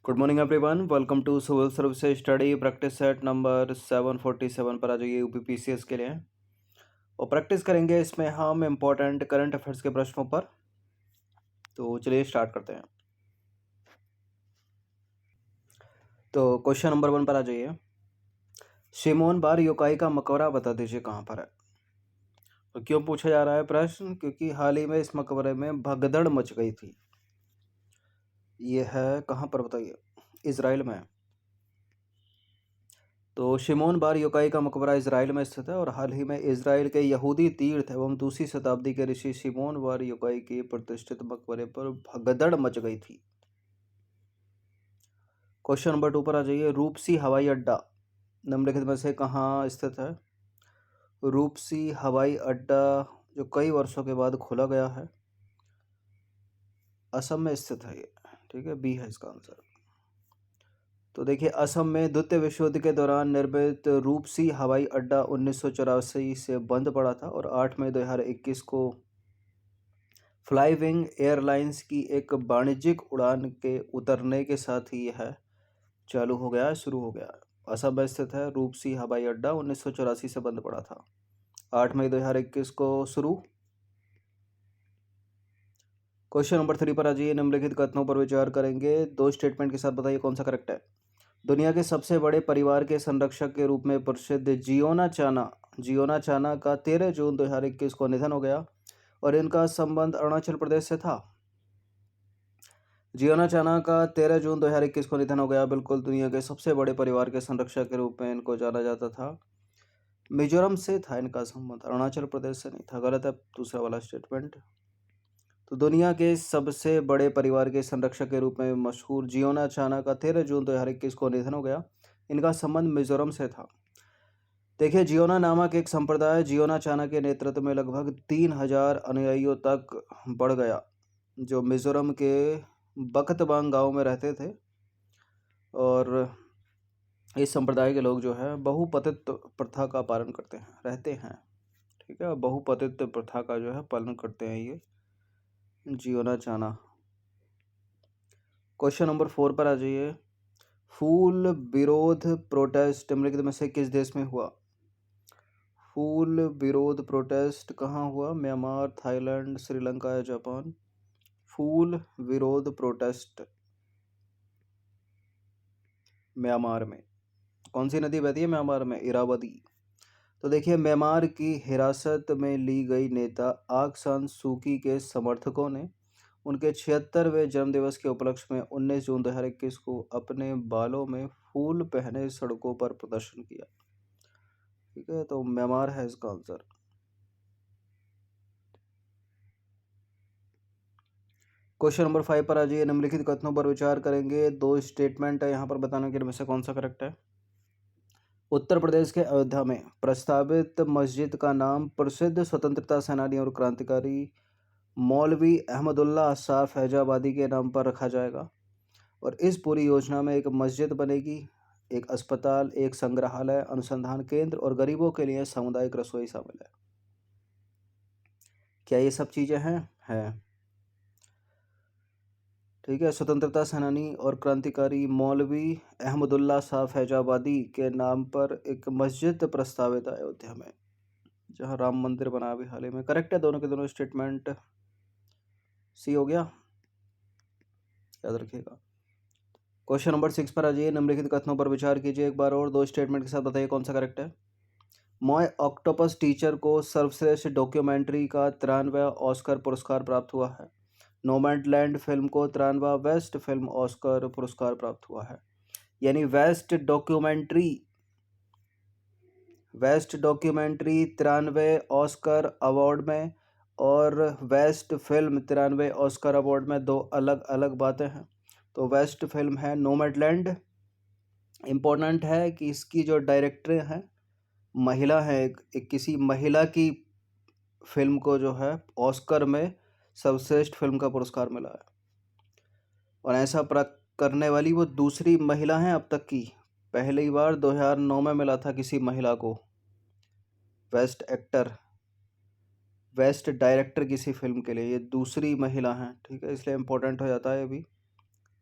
Good morning everyone, welcome to civil services study practice set number 747 पर आ जाइए UPPCS के लिए। और प्रैक्टिस करेंगे इसमें हम इम्पोर्टेंट करंट अफेयर्स के प्रश्नों पर। तो चलिए स्टार्ट करते हैं। तो क्वेश्चन नंबर 1 पर आ जाइए। शिमोन बार योकाई का मकबरा बता दीजिए कहाँ पर है। तो क्यों पूछा जा रहा है प्रश्न? क्योंकि हाल ही में इस मकबरे में भगदड़ मच गई थी। ये है कहाँ पर बताइए? इजराइल में। तो शिमोन बार योकाई का मकबरा इजराइल में स्थित है और हाल ही में इजराइल के यहूदी तीर्थ एवं दूसरी शताब्दी के ऋषि शिमोन बार योकाई के प्रतिष्ठित मकबरे पर भगदड़ मच गई थी। क्वेश्चन नंबर 2 पर आ जाइए। रूपसी हवाई अड्डा निम्नलिखित में से कहाँ स्थित है? रूपसी हवाई अड्डा जो कई वर्षों के बाद खोला गया है, असम में स्थित है ये। ठीक है, बी है इसका आंसर। तो देखिए, असम में द्वितीय विश्व युद्ध के दौरान निर्मित रूपसी हवाई अड्डा 1984 से बंद पड़ा था और 8 मई 2021 को फ्लाई विंग एयरलाइंस की एक वाणिज्यिक उड़ान के उतरने के साथ ही यह चालू हो गया, शुरू हो गया। असम में स्थित है रूपसी हवाई अड्डा, 1984 से बंद पड़ा था, 8 मई 2021 को शुरू। क्वेश्चन नंबर 3 पर आ जाइए। निम्नलिखित कथनों पर विचार करेंगे, दो स्टेटमेंट के साथ बताइए कौन सा करेक्ट है। दुनिया के सबसे बड़े परिवार के संरक्षक के रूप में प्रसिद्ध जियोना चाना का 13 जून 2021 को निधन हो गया और इनका संबंध अरुणाचल प्रदेश से था। जियोना चाना का 13 जून 2021 को निधन हो गया। बिल्कुल, दुनिया के सबसे बड़े परिवार के संरक्षक के रूप में इनको जाना जाता था। मिजोरम से था इनका संबंध, अरुणाचल प्रदेश से नहीं था। गलत है दूसरा वाला स्टेटमेंट। तो दुनिया के सबसे बड़े परिवार के संरक्षक के रूप में मशहूर जियोना चाना का 13 जून 2021 को निधन हो गया। इनका संबंध मिजोरम से था। देखिए, जियोना नामक एक संप्रदाय जियोना चाना के नेतृत्व में लगभग 3000 अनुयायियों तक बढ़ गया, जो मिजोरम के बकतबांग गांव में रहते थे। और इस संप्रदाय के लोग जो है बहुपतित प्रथा का पालन रहते हैं। ठीक है, बहुपतित प्रथा का जो है पालन करते हैं ये जियोना चाना। क्वेश्चन नंबर 4 पर आ जाइए। फूल विरोध प्रोटेस्ट निम्नलिखित में से किस देश में हुआ? फूल विरोध प्रोटेस्ट कहाँ हुआ? म्यांमार, थाईलैंड, श्रीलंका या जापान? फूल विरोध प्रोटेस्ट म्यांमार में। कौन सी नदी बहती है म्यांमार में? इरावदी। तो देखिए, म्यांमार की हिरासत में ली गई नेता आंग सान सूकी के समर्थकों ने उनके 76वें जन्मदिवस के उपलक्ष्य में 19 जून 2021 को अपने बालों में फूल पहने सड़कों पर प्रदर्शन किया। ठीक है, तो म्यांमार है इसका आंसर। क्वेश्चन नंबर 5 पर आ जाइए। निम्नलिखित कथनों पर विचार करेंगे, दो स्टेटमेंट है यहाँ पर बताने के लिए, में से कौन सा करेक्ट है। उत्तर प्रदेश के अयोध्या में प्रस्तावित मस्जिद का नाम प्रसिद्ध स्वतंत्रता सेनानी और क्रांतिकारी मौलवी अहमदुल्ला शाह फैजाबादी के नाम पर रखा जाएगा और इस पूरी योजना में एक मस्जिद बनेगी, एक अस्पताल, एक संग्रहालय, अनुसंधान केंद्र और गरीबों के लिए सामुदायिक रसोई शामिल है। क्या ये सब चीज़ें हैं? ठीक है, स्वतंत्रता सेनानी और क्रांतिकारी मौलवी अहमदुल्ला शाह फैजाबादी के नाम पर एक मस्जिद प्रस्तावित है अयोध्या में, जहां राम मंदिर बना अभी हाल ही में। करेक्ट है दोनों के दोनों स्टेटमेंट। सी हो गया, याद रखिएगा। क्वेश्चन नंबर 6 पर आ जाइए। निम्नलिखित कथनों पर विचार कीजिए एक बार और, दो स्टेटमेंट के साथ बताइए कौन सा करेक्ट है। माय ऑक्टोपस टीचर को सर्वश्रेष्ठ डॉक्यूमेंट्री का 93वां ऑस्कर पुरस्कार प्राप्त हुआ है। नोमैडलैंड फिल्म को 93वां वेस्ट फिल्म ऑस्कर पुरस्कार प्राप्त हुआ है। यानी वेस्ट डॉक्यूमेंट्री 93वें ऑस्कर अवार्ड में और वेस्ट फिल्म 93वें ऑस्कर अवार्ड में दो अलग अलग बातें हैं। तो वेस्ट फिल्म है नोमैडलैंड। इम्पोर्टेंट है कि इसकी जो डायरेक्टर हैं महिला है, एक किसी महिला की फिल्म को जो है ऑस्कर में सर्वश्रेष्ठ फिल्म का पुरस्कार मिला है और ऐसा करने वाली वो दूसरी महिला हैं अब तक की। पहली बार 2009 में मिला था किसी महिला को वेस्ट डायरेक्टर किसी फिल्म के लिए, ये दूसरी महिला हैं। ठीक है, इसलिए इम्पोर्टेंट हो जाता है अभी।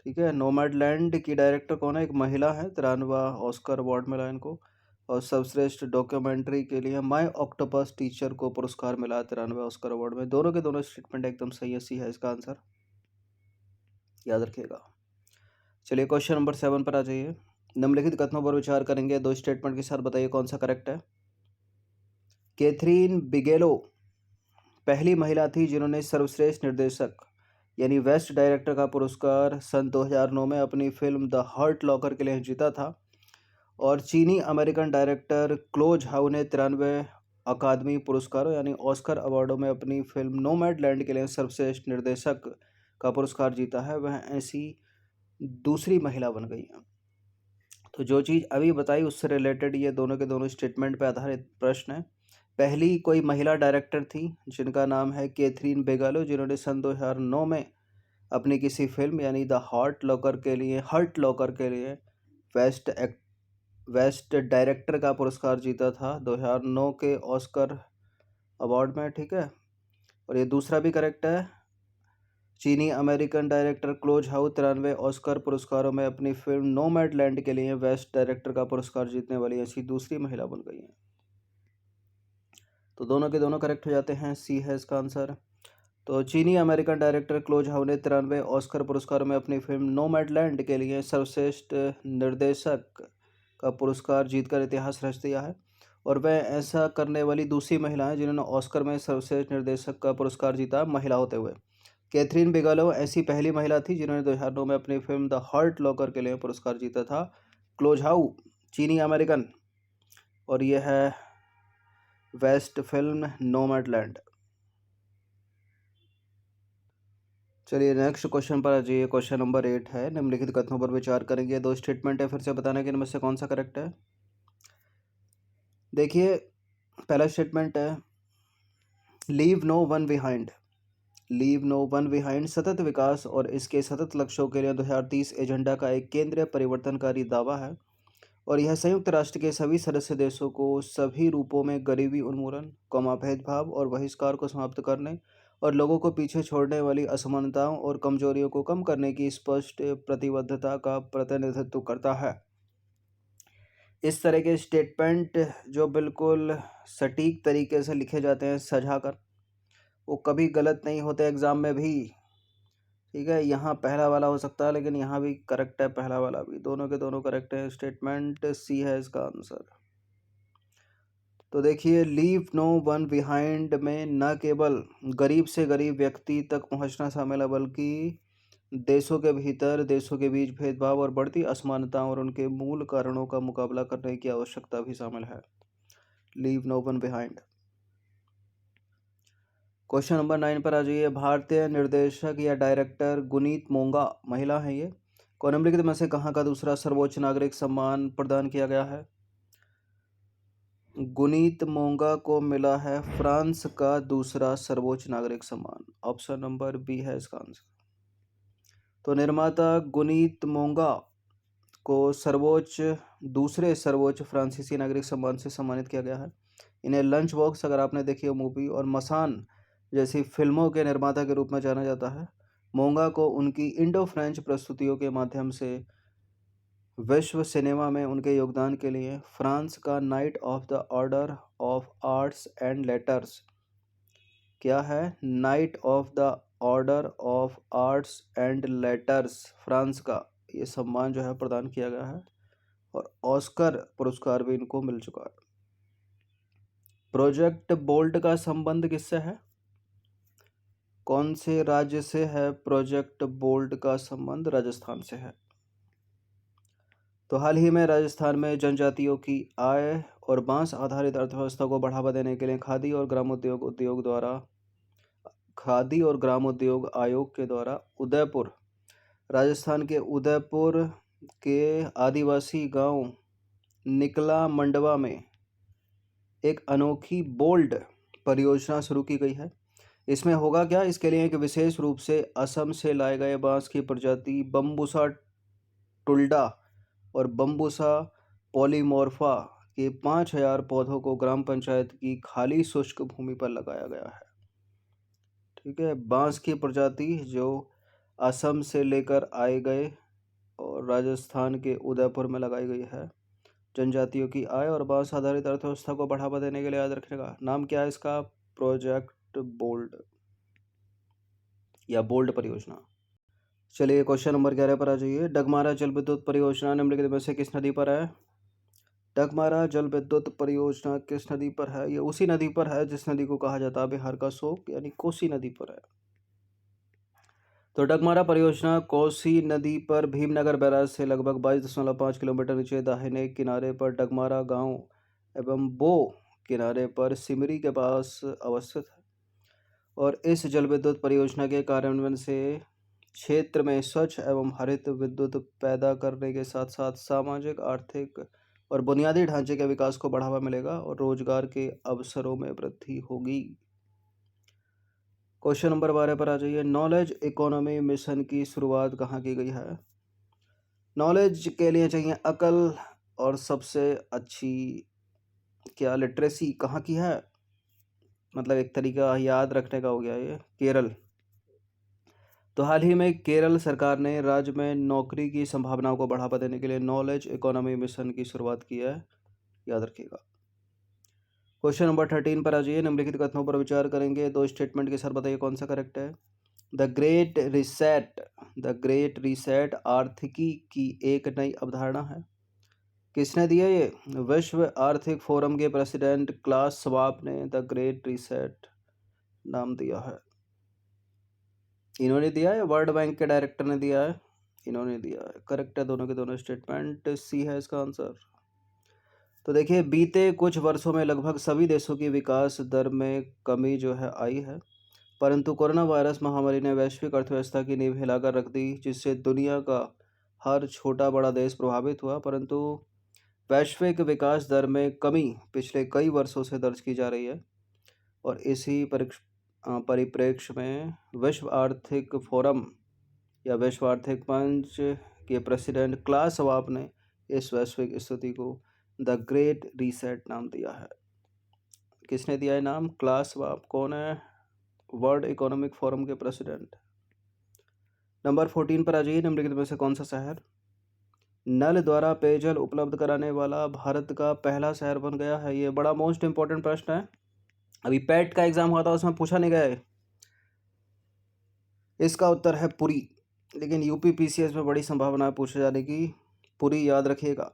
ठीक है। नोमैडलैंड की डायरेक्टर कौन है? एक महिला है, 93वां ऑस्कर अवार्ड मिला इनको। और सर्वश्रेष्ठ डॉक्यूमेंट्री के लिए माय ऑक्टोपस टीचर को पुरस्कार मिला 93वें ऑस्कर अवार्ड में। दोनों के दोनों स्टेटमेंट एकदम सही है, सी है इसका आंसर, याद रखिएगा। चलिए क्वेश्चन नंबर 7 पर आ जाइए। निम्नलिखित कथनों पर विचार करेंगे, दो स्टेटमेंट के साथ बताइए कौन सा करेक्ट है। कैथरीन बिगेलो पहली महिला थी जिन्होंने सर्वश्रेष्ठ निर्देशक यानी बेस्ट डायरेक्टर का पुरस्कार सन 2009 में अपनी फिल्म द हर्ट लॉकर के लिए जीता था। और चीनी अमेरिकन डायरेक्टर क्लोज हाउ ने 93 अकादमी पुरस्कारों यानी ऑस्कर अवार्डों में अपनी फिल्म नोमैडलैंड के लिए सर्वश्रेष्ठ निर्देशक का पुरस्कार जीता है। वह ऐसी दूसरी महिला बन गई है। तो जो चीज़ अभी बताई उससे रिलेटेड ये दोनों के दोनों स्टेटमेंट पर आधारित प्रश्न है। पहली कोई महिला डायरेक्टर थी जिनका नाम है कैथरीन बिगेलो, जिन्होंने सन 2009 में अपनी किसी फिल्म यानी द हर्ट लॉकर के लिए बेस्ट डायरेक्टर का पुरस्कार जीता था 2009 के ऑस्कर अवार्ड में। ठीक है। और ये दूसरा भी करेक्ट है। चीनी American director close how 93 Oscar पुरस्कारों में अपनी फिल्म नोमैडलैंड के लिए बेस्ट डायरेक्टर का पुरस्कार जीतने वाली ऐसी दूसरी महिला बन गई हैं। तो दोनों के दोनों करेक्ट हो जाते हैं, सी है इसका आंसर। तो चीनी अमेरिकन डायरेक्टर क्लोज हाउ ने 93 ऑस्कर पुरस्कारों में अपनी फिल्म नोमैडलैंड के लिए सर्वश्रेष्ठ निर्देशक का पुरस्कार जीतकर इतिहास रच दिया है। और वह ऐसा करने वाली दूसरी महिला है जिन्होंने ऑस्कर में सर्वश्रेष्ठ निर्देशक का पुरस्कार जीता महिला होते हुए। कैथरीन बिगेलो ऐसी पहली महिला थी जिन्होंने 2009 में अपनी फिल्म द हर्ट लॉकर के लिए पुरस्कार जीता था। क्लोज हाउ चीनी अमेरिकन, और यह है वेस्ट फिल्म नोमैडलैंड। चलिए नेक्स्ट क्वेश्चन पर आ जाइए। क्वेश्चन नंबर 8 है। निम्नलिखित कथनों पर विचार करेंगे, दो स्टेटमेंट है, फिर से बताना कि इनमें से कौन सा करेक्ट है। देखिए पहला स्टेटमेंट है leave no one behind. Leave no one behind सतत विकास और इसके सतत लक्ष्यों के लिए 2030 एजेंडा का एक केंद्रीय परिवर्तनकारी दावा है। और यह संयुक्त राष्ट्र के सभी सदस्य देशों को सभी रूपों में गरीबी उन्मूलन, भेदभाव और बहिष्कार को समाप्त करने और लोगों को पीछे छोड़ने वाली असमानताओं और कमजोरियों को कम करने की स्पष्ट प्रतिबद्धता का प्रतिनिधित्व करता है। इस तरह के स्टेटमेंट जो बिल्कुल सटीक तरीके से लिखे जाते हैं सजाकर, वो कभी गलत नहीं होते एग्ज़ाम में भी। ठीक है। यहाँ पहला वाला हो सकता है लेकिन यहाँ भी करेक्ट है, पहला वाला भी, दोनों के दोनों करेक्ट है। स्टेटमेंट सी है इसका आंसर। तो देखिए लीव नो वन बिहाइंड में न केवल गरीब से गरीब व्यक्ति तक पहुंचना शामिल है, बल्कि देशों के भीतर देशों के बीच भेदभाव और बढ़ती असमानताओं और उनके मूल कारणों का मुकाबला करने की आवश्यकता भी शामिल है। Leave no one behind. Question number 9 पर आ जाइए। भारतीय निर्देशक या डायरेक्टर गुनीत मोंगा महिला है ये, को निम्नलिखित में से कहाँ का दूसरा सर्वोच्च नागरिक सम्मान प्रदान किया गया है। गुनीत मोंगा को मिला है फ्रांस का दूसरा सर्वोच्च नागरिक सम्मान। ऑप्शन नंबर बी है इसका आंसर। तो निर्माता गुनीत मोंगा को दूसरे सर्वोच्च फ्रांसीसी नागरिक सम्मान से सम्मानित किया गया है। इन्हें लंच बॉक्स, अगर आपने देखी हो मूवी, और मसान जैसी फिल्मों के निर्माता के रूप में जाना जाता है। मोंगा को उनकी इंडो फ्रेंच प्रस्तुतियों के माध्यम से विश्व सिनेमा में उनके योगदान के लिए फ्रांस का night of the order of arts and letters, क्या है, night of the order of arts and letters, France का ये सम्मान जो है प्रदान किया गया है। और ऑस्कर पुरस्कार भी इनको मिल चुका है। प्रोजेक्ट बोल्ट का संबंध किससे है? कौन से राज्य से है प्रोजेक्ट बोल्ट का संबंध? राजस्थान से है। तो हाल ही में राजस्थान में जनजातियों की आय और बांस आधारित अर्थव्यवस्था को बढ़ावा देने के लिए खादी और ग्रामोद्योग आयोग के द्वारा राजस्थान के उदयपुर के आदिवासी गांव निकला मंडवा में एक अनोखी बोल्ट परियोजना शुरू की गई है। इसमें होगा क्या? इसके लिए एक विशेष रूप से असम से लाए गए बांस की प्रजाति बम्बूसा टुल्डा और बम्बूसा पॉलीमोर्फा के 5000 पौधों को ग्राम पंचायत की खाली शुष्क भूमि पर लगाया गया है। ठीक है। बांस की प्रजाति जो असम से लेकर आए गए और राजस्थान के उदयपुर में लगाई गई है। जनजातियों की आय और बांस आधारित अर्थव्यवस्था को बढ़ावा देने के लिए याद रखने का नाम क्या है इसका? प्रोजेक्ट बोल्ड या बोल्ड परियोजना। चलिए क्वेश्चन नंबर 11 पर आ जाइए। डगमारा जल विद्युत परियोजना निम्नलिखित में से किस नदी पर है? डगमारा जल विद्युत परियोजना किस नदी पर है? ये उसी नदी पर है जिस नदी को कहा जाता है बिहार का शोक, यानी कोसी नदी पर है। तो डगमारा परियोजना कोसी नदी पर भीमनगर बैराज से लगभग 22.5 किलोमीटर नीचे दाहिने किनारे पर डगमारा गांव एवं बो किनारे पर सिमरी के पास अवस्थित है और इस जल विद्युत परियोजना के कार्यान्वयन से क्षेत्र में स्वच्छ एवं हरित विद्युत पैदा करने के साथ साथ सामाजिक, आर्थिक और बुनियादी ढांचे के विकास को बढ़ावा मिलेगा और रोजगार के अवसरों में वृद्धि होगी। क्वेश्चन नंबर 12 पर आ जाइए। नॉलेज इकोनॉमी मिशन की शुरुआत कहाँ की गई है? नॉलेज के लिए चाहिए अकल और सबसे अच्छी क्या लिटरेसी कहाँ की है? मतलब एक तरीका याद रखने का हो गया ये, केरल। तो हाल ही में केरल सरकार ने राज्य में नौकरी की संभावनाओं को बढ़ावा देने के लिए नॉलेज इकोनॉमी मिशन की शुरुआत की है, याद रखिएगा। क्वेश्चन नंबर 13 पर आ जाइए। निम्नलिखित कथनों पर विचार करेंगे, दो स्टेटमेंट के साथ बताइए कौन सा करेक्ट है। द ग्रेट रीसेट आर्थिकी की एक नई अवधारणा है। किसने दिया ये? विश्व आर्थिक फोरम के प्रेसिडेंट क्लास श्वाब ने द ग्रेट रीसेट नाम दिया है। इन्होंने दिया है, वर्ल्ड बैंक के डायरेक्टर ने दिया है? इन्होंने दिया है। करेक्ट है दोनों के दोनों स्टेटमेंट, सी है इसका आंसर। तो देखिए, बीते कुछ वर्षों में लगभग सभी देशों की विकास दर में कमी जो है आई है, परंतु कोरोना वायरस महामारी ने वैश्विक अर्थव्यवस्था की नींव हिलाकर रख दी, जिससे दुनिया का हर छोटा बड़ा देश प्रभावित हुआ। परंतु वैश्विक विकास दर में कमी पिछले कई वर्षों से दर्ज की जा रही है और इसी परिप्रेक्ष्य में विश्व आर्थिक फोरम या विश्व आर्थिक मंच के प्रेसिडेंट क्लास श्वाब ने इस वैश्विक स्थिति को द ग्रेट रीसेट नाम दिया है। किसने दिया है नाम? Class Schwab. कौन है? वर्ल्ड इकोनॉमिक फोरम के प्रेसिडेंट। नंबर 14 पर आ जाइए। निम्नलिखित में से कौन सा शहर नल द्वारा पेयजल उपलब्ध कराने वाला भारत का पहला शहर बन गया है? ये बड़ा मोस्ट इंपॉर्टेंट प्रश्न है, अभी पैट का एग्जाम हुआ था उसमें पूछा नहीं गया है। इसका उत्तर है पुरी, लेकिन यूपी पीसीएस में बड़ी संभावना है पूछे जाने की। पुरी याद रखिएगा।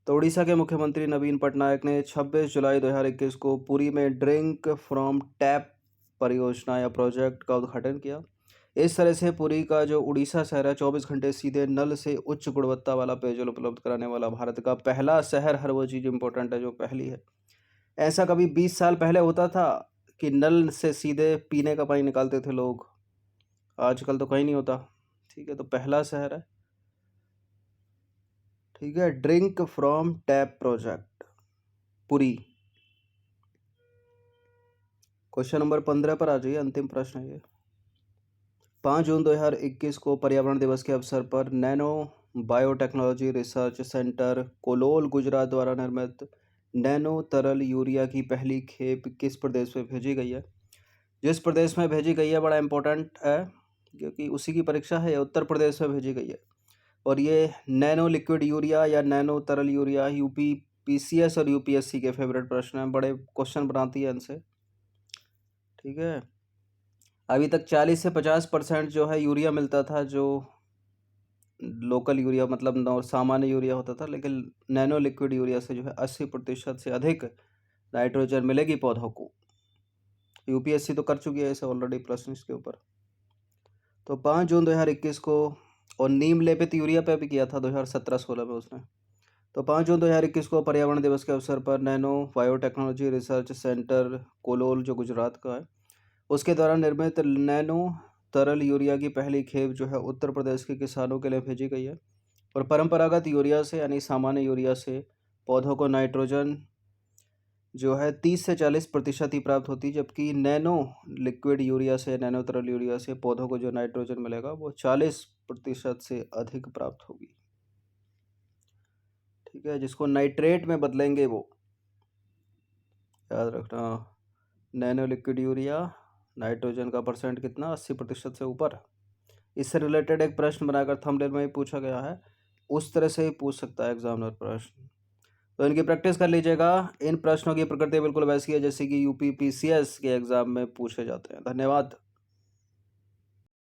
तो उड़ीसा के मुख्यमंत्री नवीन पटनायक ने 26 जुलाई 2021 को पुरी में ड्रिंक फ्रॉम टैप परियोजना या प्रोजेक्ट का उद्घाटन किया। इस तरह से पुरी का जो उड़ीसा शहर है 24 घंटे सीधे नल से उच्च गुणवत्ता वाला पेयजल उपलब्ध कराने वाला भारत का पहला शहर। हर वो चीज़ इंपॉर्टेंट है जो पहली है। ऐसा कभी 20 साल पहले होता था कि नल से सीधे पीने का पानी निकालते थे लोग, आजकल तो कहीं नहीं होता। ठीक है, तो पहला शहर है। ठीक है, drink from tap project Puri. Question number 15 पर आ जाइए, अंतिम प्रश्न है ये। 5 जून 2021 को पर्यावरण दिवस के अवसर पर nano biotechnology research centre Kalol Gujarat द्वारा निर्मित नैनो तरल यूरिया की पहली खेप किस प्रदेश में भेजी गई है? जिस प्रदेश में भेजी गई है बड़ा इंपॉर्टेंट है, क्योंकि उसी की परीक्षा है। उत्तर प्रदेश में भेजी गई है और ये नैनो लिक्विड यूरिया या नैनो तरल यूरिया यूपी पीसीएस और यूपीएससी के फेवरेट प्रश्न हैं, बड़े क्वेश्चन बनाती है इनसे। ठीक है, अभी तक 40 से 50% जो है यूरिया मिलता था, जो लोकल यूरिया मतलब सामान्य यूरिया होता था, लेकिन नैनो लिक्विड यूरिया से जो है 80% से अधिक नाइट्रोजन मिलेगी पौधों को। यूपीएससी तो कर चुकी है इसे ऑलरेडी प्रश्न इसके ऊपर। तो 5 जून 2021 को, और नीम लेपित यूरिया पे भी किया था 2017-16 में उसने। तो 5 जून 2021 को पर्यावरण दिवस के अवसर पर नैनो बायोटेक्नोलॉजी रिसर्च सेंटर कोलोल जो गुजरात का है, उसके द्वारा निर्मित नैनो तरल यूरिया की पहली खेप जो है उत्तर प्रदेश के किसानों के लिए भेजी गई है। और परंपरागत यूरिया से यानी सामान्य यूरिया से पौधों को नाइट्रोजन जो है 30 से 40% ही प्राप्त होती, जबकि नैनो लिक्विड यूरिया से, नैनो तरल यूरिया से पौधों को जो नाइट्रोजन मिलेगा वो 40% से अधिक प्राप्त होगी। ठीक है, जिसको नाइट्रेट में बदलेंगे वो याद रखना, नैनो लिक्विड यूरिया नाइट्रोजन का परसेंट कितना, 80% से ऊपर। इससे रिलेटेड एक प्रश्न बनाकर थंबनेल में ही पूछा गया है, उस तरह से ही पूछ सकता है एग्जामिनर प्रश्न, तो इनकी प्रैक्टिस कर लीजिएगा। इन प्रश्नों की प्रकृति बिल्कुल वैसी है जैसे कि यूपी पीसीएस के एग्जाम में पूछे जाते हैं। धन्यवाद।